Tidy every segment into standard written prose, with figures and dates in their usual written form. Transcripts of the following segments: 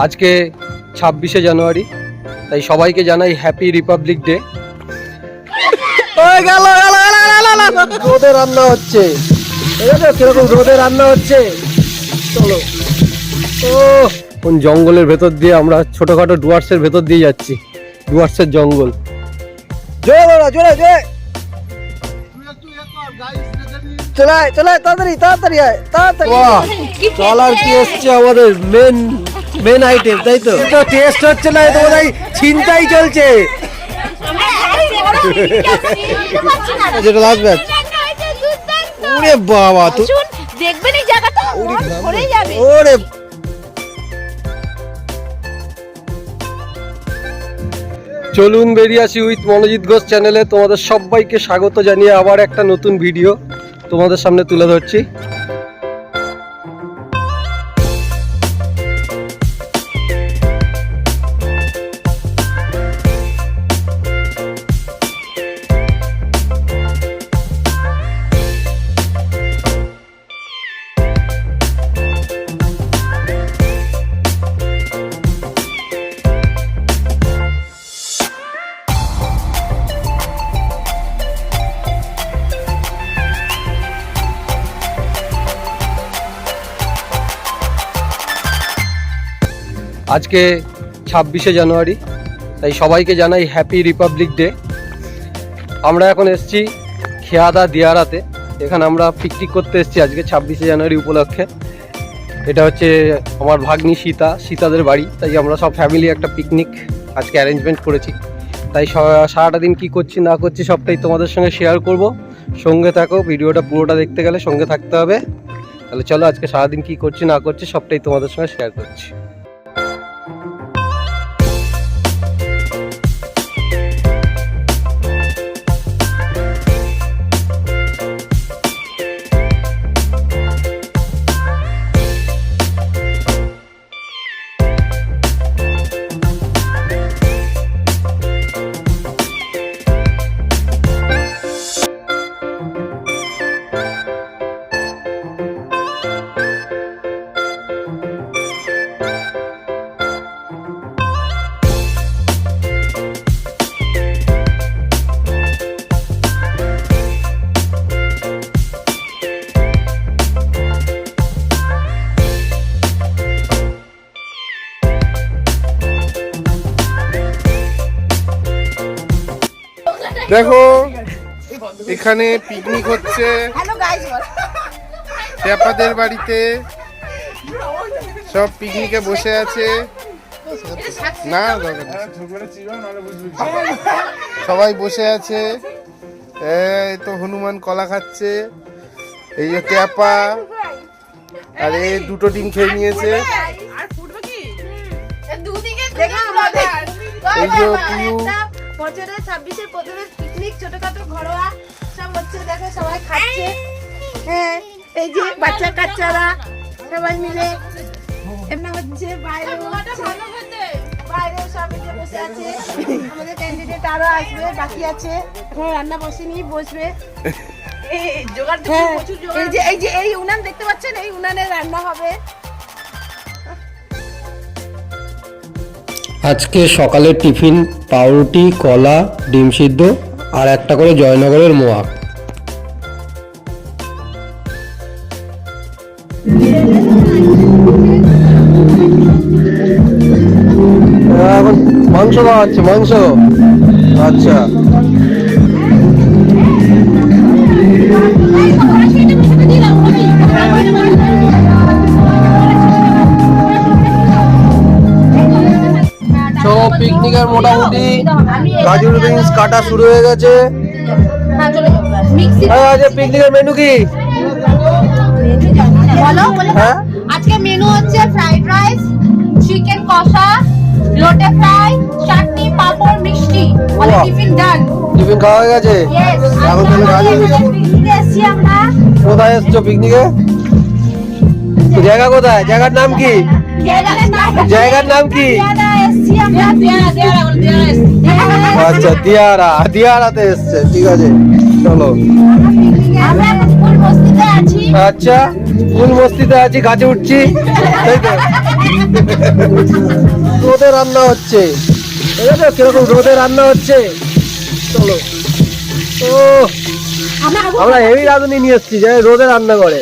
আজকে 26শে জানুয়ারি, তাই সবাইকে জানাই হ্যাপি রিপাবলিক ডে। রোদে রান্না হচ্ছে, কিরকম রোদে রান্না হচ্ছে। চলো, কোন জঙ্গলের ভেতর দিয়ে আমরা ছোটখাটো ডুয়ার্সের ভেতর দিয়ে যাচ্ছি। ডুয়ার্সের জঙ্গল। আমাদের মেন আইটেম, তাই তো? টেস্ট হচ্ছে না, তো বোধহয় ছিনতাই চলছে। যেটা লাস্ট ব্যাচ। ওরে বাবা, তো দেখবেন এই জায়গাটা ভরে যাবে। ওরে চলুন বেরিয়ে আসি উইথ মনোজিৎ ঘোষ চ্যানেলে। তোমাদের সবাইকে স্বাগত জানিয়ে আবার একটা নতুন ভিডিও তোমাদের সামনে তুলে ধরছি। আজকে 26শে জানুয়ারি, তাই সবাইকে জানাই হ্যাপি রিপাবলিক ডে। আমরা এখন এসেছি খেয়াদা দিয়ারাতে। এখানে আমরা পিকনিক করতে এসেছি আজকে 26শে জানুয়ারি উপলক্ষে। এটা হচ্ছে আমার ভাগ্নি সীতাদের বাড়ি, তাই আমরা সব ফ্যামিলি একটা পিকনিক আজকে অ্যারেঞ্জমেন্ট করেছি। তাই সারাটা দিন কী করছি না করছি সবটাই তোমাদের সঙ্গে শেয়ার করব। সঙ্গে থাকো, ভিডিওটা পুরোটা দেখতে গেলে সঙ্গে থাকতে হবে। তাহলে চলো, আজকে সারাদিন কী করছি না করছি সবটাই তোমাদের সঙ্গে শেয়ার করছি। দেখো, এখানে পিকনিক হচ্ছে ট্যাপাদের বাড়িতে। সব পিকনিকে বসে আছে। না, সবাই বসে আছে। এই তো হনুমান কলা খাচ্ছে। এই যে ট্যাপা, আর এই দুটো ডিম খেয়ে নিয়েছে। এই যে পিউ। বছরের 26শে প্রথমে পিকনিক, ছোটখাটো ঘরোয়া সব হচ্ছে। দেখো সবাই খাচ্ছে। হ্যাঁ, এই যে বাচ্চা কাচ্চারা সবাই মিলে এমনি হচ্ছে। বাইরে সব বসে আছে। আমাদের ক্যান্ডিডেট আরো আসবে, বাকি আছে। এখন রান্না বসেনি, বসবে। এই উনান দেখতে পাচ্ছেন, এই উনানে রান্না হবে। আজকে সকালের টিফিন পাউরুটি, কলা, ডিম সিদ্ধ আর একটা করে জয়নগরের মোয়া। এখন মাংস খাওয়া হচ্ছে, মাংস। আচ্ছা, পিকনিকের মোটামুটি গাজর বিনস কাটা শুরু হয়ে গেছে। পিকনিকের মেনু কি? হ্যাঁ, আজকে মেনু হচ্ছে ফ্রাইড রাইস, চিকেন কষা, লোটে ফ্রাই, চাটনি, পাপড়, মিষ্টি। টিফিন ডান। টিফিন খাওয়া হয়ে গেছে। এখন তাহলে গাজর পিকনিকে এসেছি আমরা। কোথায় এসছো পিকনিকে? জায়গা কোথায়? জায়গার নাম কি? জায়গার নাম কি? আচ্ছা, দিয়ারাতে এসছে। ঠিক আছে, চলো। আচ্ছা, ফুল মস্তিতে আছি, গাছে উঠছি, তাই তো? রোদে রান্না হচ্ছে, দেখেছো কিরকম রোদে রান্না হচ্ছে। চলো, ও আমরা হেভি রাঁধুনি নিয়ে এসছি যে রোদে রান্না করে।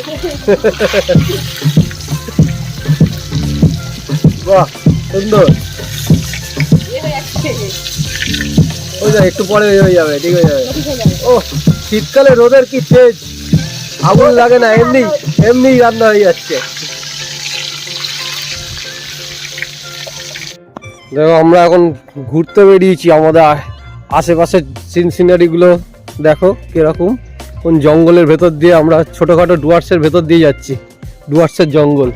বাহ সুন্দর। ওই যা একটু পরে হয়ে যাবে, ঠিক হয়ে যাবে। ও শীতকালে রোদের কি তেজ, আগুন লাগে না, এমনি এমনি রান্না হয়ে যাচ্ছে। দেখো আমরা এখন ঘুরতে বেরিয়েছি, আমাদের আশেপাশের সিনারি গুলো দেখো কিরকম, কোন জঙ্গলের ভেতর দিয়ে আমরা ছোটখাটো ডুয়ার্সের ভেতর দিয়ে যাচ্ছি, ডুয়ার্সের জঙ্গল।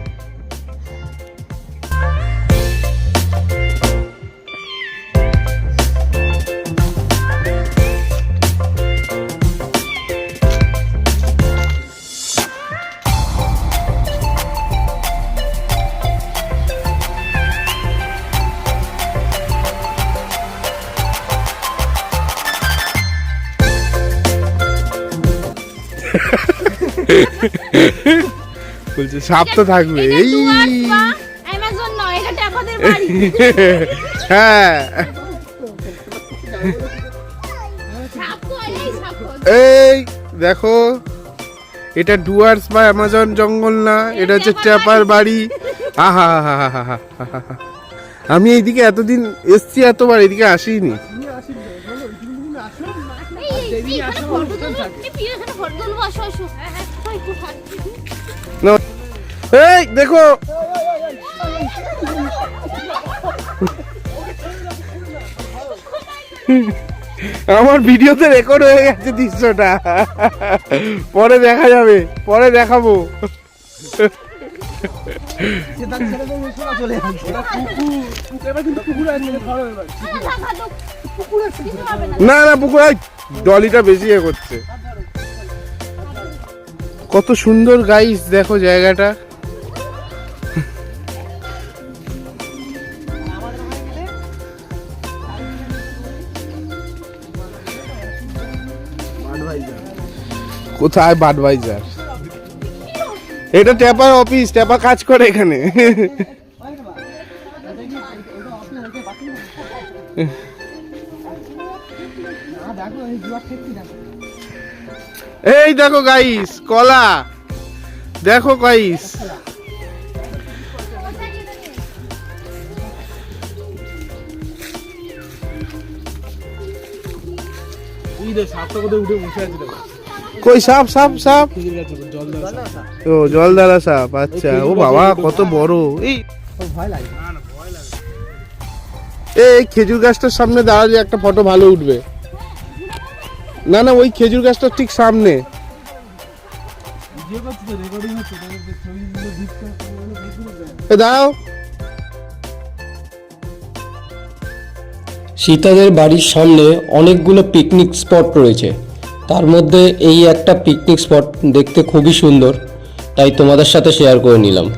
বলছে সাপ তো থাকবে এই, অ্যামাজন নয়, এটা আমাদের বাড়ি। হ্যাঁ সাপ তো এই সাপ। এই দেখো, এটা ডুয়ার্স বা অ্যামাজন জঙ্গল না, এটা হচ্ছে ট্যাপার বাড়ি। আহা হা হা হা হা হা হা। আমি এইদিকে এতদিন এসছি, এতবার এদিকে আসিনি। এই দেখো, আমার ভিডিওতে রেকর্ড হয়ে গেছে দৃশ্যটা, পরে দেখা যাবে, পরে দেখাবো। না না পুকুর, ডলিটা বেশি এ করছে। কত সুন্দর গাইস, দেখো জায়গাটা। কোথায় বাডভাইজার? এটা ট্যাপার অফিস, ট্যাপা কাজ করে এখানে। এই দেখো গাইস, কলা দেখো গাইস। কই সাপ সাপ সাপ, ও জলদারা সাপ, আচ্ছা। ও বাবা কত বড়। এই খেজুর গাছটার সামনে দাঁড়ালে একটা ফটো ভালো উঠবে। না না, ওই খেজুর গাছটার ঠিক সামনে। দাঁড়াও। সীতাদের বাড়ির সামনে অনেকগুলো পিকনিক স্পট রয়েছে, তার মধ্যে এই একটা পিকনিক স্পট দেখতে খুবই সুন্দর, তাই তোমাদের সাথে শেয়ার করে নিলাম।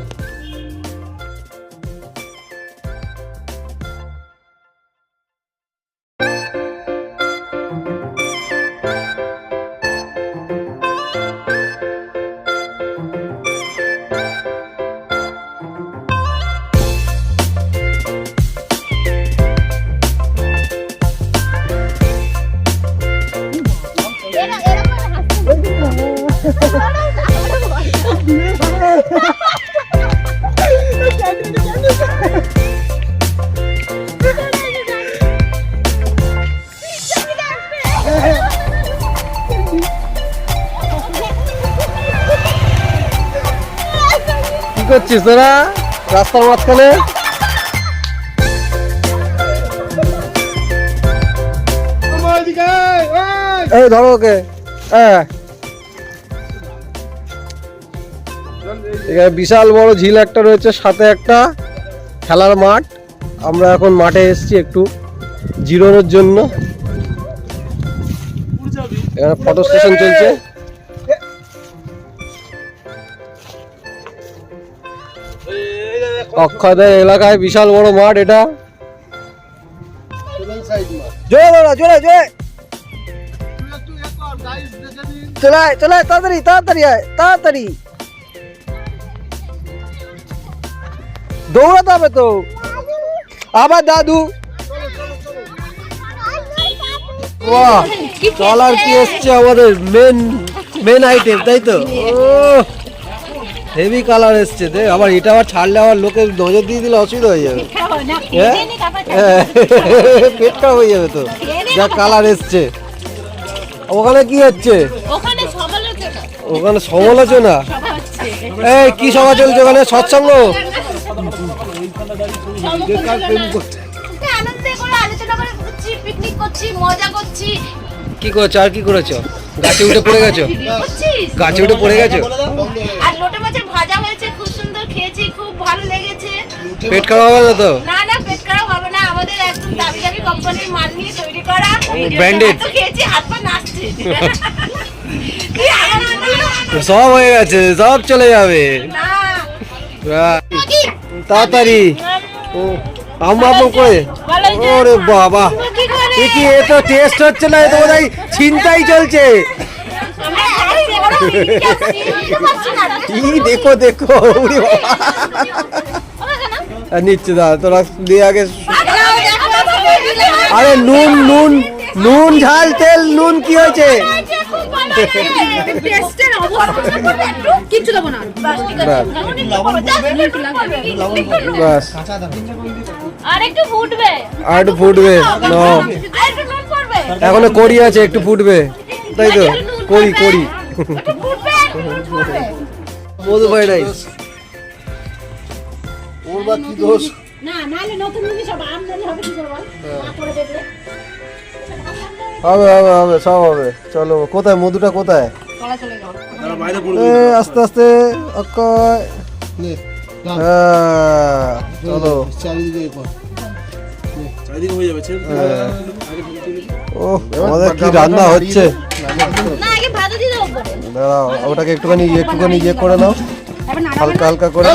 কি করছিস তোরা রাস্তার মাঝখানে? এই ধরো ওকে। হ্যাঁ, এখানে বিশাল বড় ঝিল একটা রয়েছে, সাথে একটা খেলার মাঠ। আমরা এখন মাঠে এসেছি একটু জিরোনোর জন্য। এখানে ফটো সেশন চলছে। অক্ষয়দের এলাকায় বিশাল বড় মাঠ এটা। জোরে জোরে জোরে জোরে চলে চলে, তাড়াতাড়ি তাড়াতাড়ি আয় তাড়াতাড়ি। দৌড়াতে হবে তো। আবার দাদু, বাহ কালার কি এসছে আমাদের মেন আইটেম, তাই তো? ও হেভি কালার এসছে দে। আবার এটা আবার ছাড়লে আবার লোকে নজর দিয়ে দিলে অসুবিধা হয়ে যাবে। হ্যাঁ পেট খারাপ হয়ে যাবে তো, যা কালার এসছে। ওখানে কি হচ্ছে? ওখানে সমালোচনা। এই কি সভা চলছে ওখানে? সৎসঙ্গ? কি করছো? আর কি করেছো? গাছে উঠে পড়ে গেছো? গাছে উঠে পড়ে গেছো? আর লোটে মাছের ভাজা হয়েছে, খুব সুন্দর খেয়েছি, খুব ভালো লেগেছে। পেট খারাপ হবে না তো? না না, পেট খারাপ হবে না, আমাদের একদম দামি দামি কোম্পানির মাল নিয়ে তৈরি করা। ব্র্যান্ডেড খেয়েছি, হাত পা নাচছে। সব হয়ে গেছে, সব চলে যাবে না তাড়াতাড়ি। আম্মা করে ওরে বাবা, কি এ তো টেস্ট হচ্ছে না, এ তো বোধহয় ছিনতাই চলছে। কি দেখো দেখো, ওরে বাবা। নিচ্ছে দাদা তোরা দিয়ে আগে। আরে নুন নুন নুন ঝাল তেল নুন কি হয়েছে? কিছু দেবো না, বাস আর একটু ফুটবে, আর একটু ফুটবে। এখনো কড়ি আছে, একটু ফুটবে, তাই তো? কড়ি কড়ি মধু ফ্রাইড রাইস। ওর বা কি দোষ? হবে হবে হবে, সব হবে। চলো, কোথায় মধুটা কোথায়? আস্তে আস্তে অক্ষয়। চলো ও আমাদের কি রান্না হচ্ছে। দাঁড়াও, ওটাকে একটুখানি একটুখানি ইয়ে করে নাও, হালকা হালকা করে।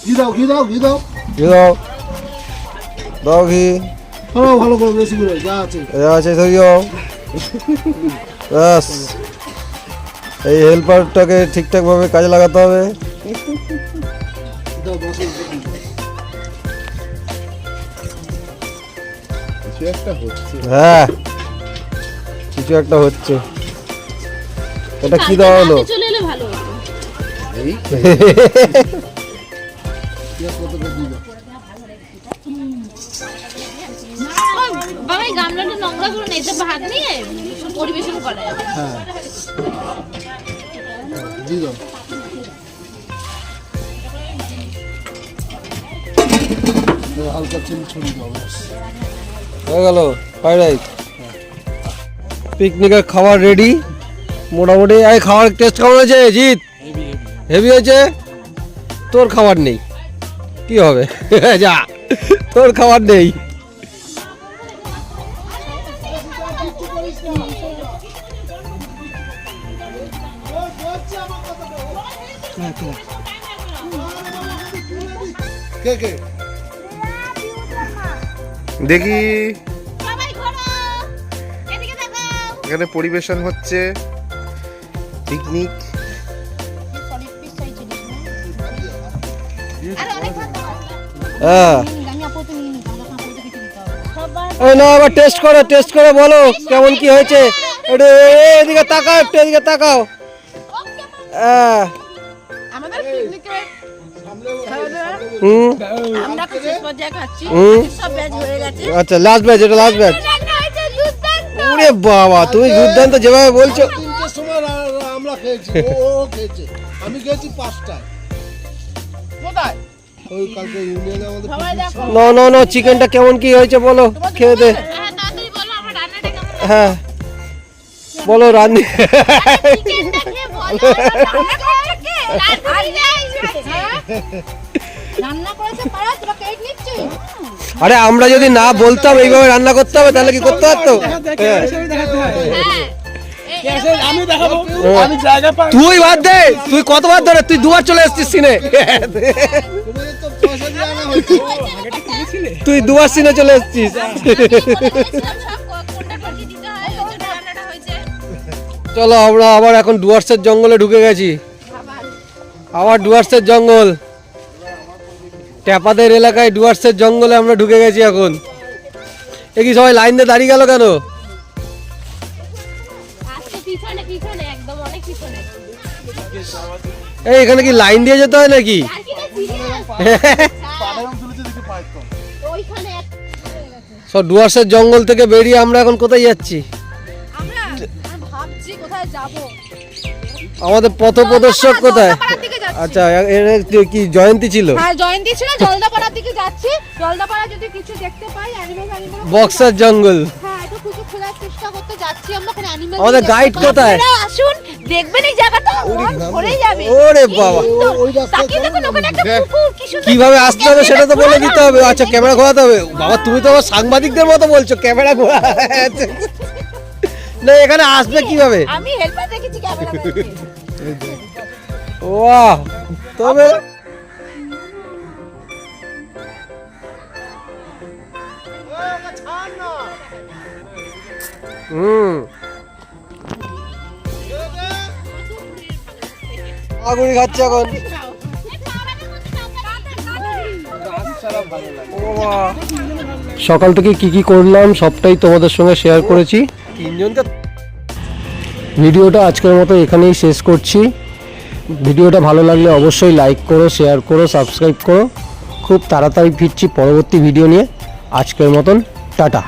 ঘি দাও ঘি দাও ঘি দাও ঘি দাও, দাও ঘি। ভালো করে বেশি করে যা আছে আছে সরিও। ব্যাস, এই হেল্পারটাকে ঠিকঠাক ভাবে কাজে লাগাতে হবে। দাও বসে কিছু একটা হচ্ছে। হ্যাঁ কিছু একটা হচ্ছে। এটা কি দেওয়া হলো? এই কতটা দিবা বাবা, এই গামলাটা নোংরা করে না, এতে ভাত নিয়ে পরিবেশন করা যাবে। হ্যাঁ দি দাও হালকা চিনি ছড়িয়ে দাও ব্যাস। হয়ে গেল ফ্রাইড রাইস। পিকনিকের খাবার রেডি মোটামুটি। এই খাবার টেস্ট কেমন হয়েছে জিৎ? হেভি হয়েছে। তোর খাবার নেই, কি হবে? যা, তোর খাবার নেই। কে কে দেখি সবাই ঘোরো, এদিকে দেখো। এখানে পরিবেশন হচ্ছে পিকনিক। সলিড পিস চাইছি না, আরে অনেক ভাত দাও। হ্যাঁ আমি আপু তো নিয়ে নিই, আমরা কাপড় কিছু দিতে হবে সবাই। এই না, আবার টেস্ট করে বলো কেমন কি হয়েছে। একটু এদিকে তাকাও, একটু এদিকে তাকাও। হ্যাঁ আমাদের পিকনিকে হুম আমরা কিছু পর্যায়ে খাচ্ছি, হুম। সব ব্যাচ হয়ে গেছে। আচ্ছা লাস্ট ব্যাচ, এটা লাস্ট ব্যাচ। রান্না হয়েছে দুর্দান্ত। ওরে বাবা, তুমি দুর্দান্ত যেভাবে বলছো। 3টের সময় আমরা খেয়েছি, ও খেয়েছে, আমি খেয়েছি 5টায়। কোথায়? ওই কালকে ইউনিয়নে আমাদের সবাই দেখো। না না না, চিকেনটা কেমন কি হয়েছে বলো, খেয়ে দে। হ্যাঁ, তাড়াতাড়ি বলো আমার রান্নাটা কেমন লাগছে। হ্যাঁ বলো রান্নি। চিকেনটা খেয়ে বলো রান্না করেছে কে? রান্না করেছে পারা, তোরা কেক নিচ্ছিস? আরে আমরা যদি না বলতাম এইভাবে রান্না করতে হবে, তাহলে কি করতে পারতো? হ্যাঁ। হ্যাঁ, আমি দেখাবো হ্যাঁ। আমি জায়গা পাই। তুই বাদ দে, তুই কতবার ধরে, তুই দুবার চলে এসেছিস সিনে। তুমি তো পয়সা দিয়ে আনা হয়েছে। তুই দুবার সিনে চলে এসেছিস। চলো আমরা আবার এখন ডুয়ার্সের জঙ্গলে ঢুকে গেছি। আবার ডুয়ার্সের জঙ্গল, ট্যাপাদের এলাকায় ডুয়ার্সের জঙ্গলে আমরা ঢুকে গেছি এখন। এ কি সবাই লাইন দিয়ে দাঁড়িয়ে গেল কেন? এই এখানে কি লাইন দিয়ে যেতে হয় নাকি? সব ডুয়ার্সের জঙ্গল থেকে বেরিয়ে আমরা এখন কোথায় যাচ্ছি? আমাদের পথ প্রদর্শক কোথায়? আচ্ছা, এর কি জয়ন্তী ছিল? হ্যাঁ জয়ন্তী ছিল, জলদাপাড়ার দিকে যাচ্ছি। জলদাপাড়া যদি কিছু দেখতে পাই অ্যানিমেল বক্সার জঙ্গল। হ্যাঁ একটু কিছু খোঁজার চেষ্টা করতে যাচ্ছি আমরা, ওখানে অ্যানিমেল। আমাদের গাইড কোথায়? আসুন দেখবেন এই জায়গাটা, মন ভরে যাবে। ওরে বাবা, তাকিয়ে দেখুন ওখানে একটা পুকুর, কি সুন্দর। কিভাবে আসতে হবে সেটা তো বলে দিতে হবে। আচ্ছা ক্যামেরা ঘোরাতে হবে। বাবা তুমি তো আমার সাংবাদিকদের মতো বলছো ক্যামেরা ঘোরা। না এখানে আসবে কিভাবে? আমি হেল্পার রেখেছি ক্যামেরাম্যানকে। বাহ, তবে আগুড়ি খাচ্ছে এখন। সকাল থেকে কি কি করলাম সবটাই তোমাদের সঙ্গে শেয়ার করেছি। ভিডিওটা আজকের মতো এখানেই শেষ করছি। ভিডিওটা ভালো লাগলে অবশ্যই লাইক করো, শেয়ার করো, সাবস্ক্রাইব করো। খুব তাড়াতাড়ি ফিরছি পরবর্তী ভিডিও নিয়ে। আজকের মতন টাটা।